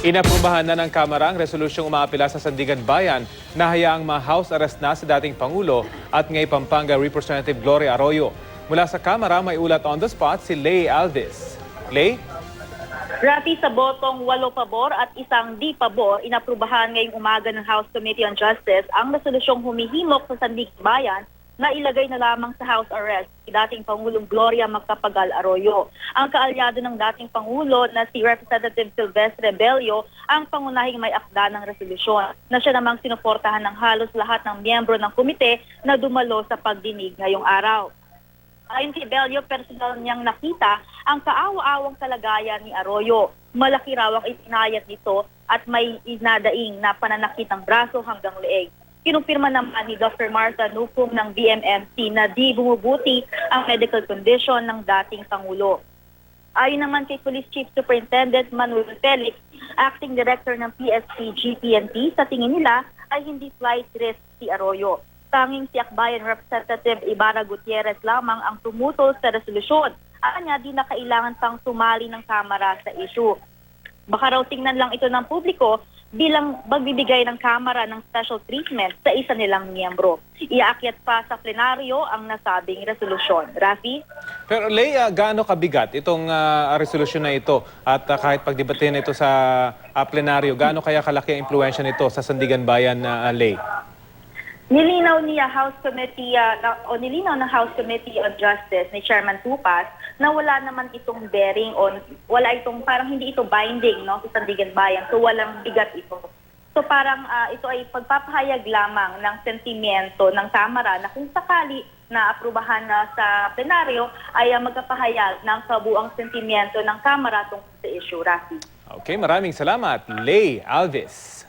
Inaprubahan na ng Kamara ang resolusyong umaapila sa Sandigan Bayan na hayaang ma-house arrest na si dating Pangulo at ngay Pampanga Representative Gloria Arroyo. Mula sa Kamara, may ulat on the spot si Lay Alves. Lay? Rapi sa botong 8 pabor at 1 di pabor, inaprubahan ngayong umaga ng House Committee on Justice ang resolusyong humihimok sa Sandigan Bayan na ilagay na lamang sa house arrest si dating Pangulong Gloria Macapagal Arroyo. Ang kaalyado ng dating Pangulo na si Representative Silvestre Bello ang pangunahing may akda ng resolusyon na siya namang sinuportahan ng halos lahat ng miyembro ng komite na dumalo sa pagdinig ngayong araw. Ayon kay Bello, personal niyang nakita ang kaawa-awang kalagayan ni Arroyo. Malaki raw ang itinayat nito at may inadaing na pananakit ng braso hanggang leeg. Kinumpirma naman ni Dr. Martha Nucum ng BMMC na di bumubuti ang medical condition ng dating Pangulo. Ayon naman kay Police Chief Superintendent Manuel Felix, Acting Director ng PSP-GPNP, sa tingin nila ay hindi flight risk si Arroyo. Tanging si Akbayan Representative Ibarra Gutierrez lamang ang tumutol sa resolusyon. Anya, di na kailangan pang sumali ng Kamara sa issue. Baka raw tingnan lang ito ng publiko bilang magbibigay ng Kamara ng special treatment sa isa nilang miyembro. Iaakyat pa sa plenaryo ang nasabing resolusyon. Rafi? Pero Lay, gaano kabigat itong resolusyon na ito at kahit pagdebatehin ito sa plenaryo, gaano kaya kalaki ang impluensya nito sa Sandigan Bayan na Lay? Nilinaw ng House Committee on Justice ni Chairman Tupas na wala naman itong bearing on, wala itong, parang hindi ito binding, no, sa Sandigan Bayan. So walang bigat ito. So parang ito ay pagpapahayag lamang ng sentimiento ng Kamara na kung sakali na aprubahan na sa plenaryo ay magpapahayag ng kabuang sentimiento ng Kamara tungkol sa issue. Rafi. Okay, maraming salamat, Lay Alves.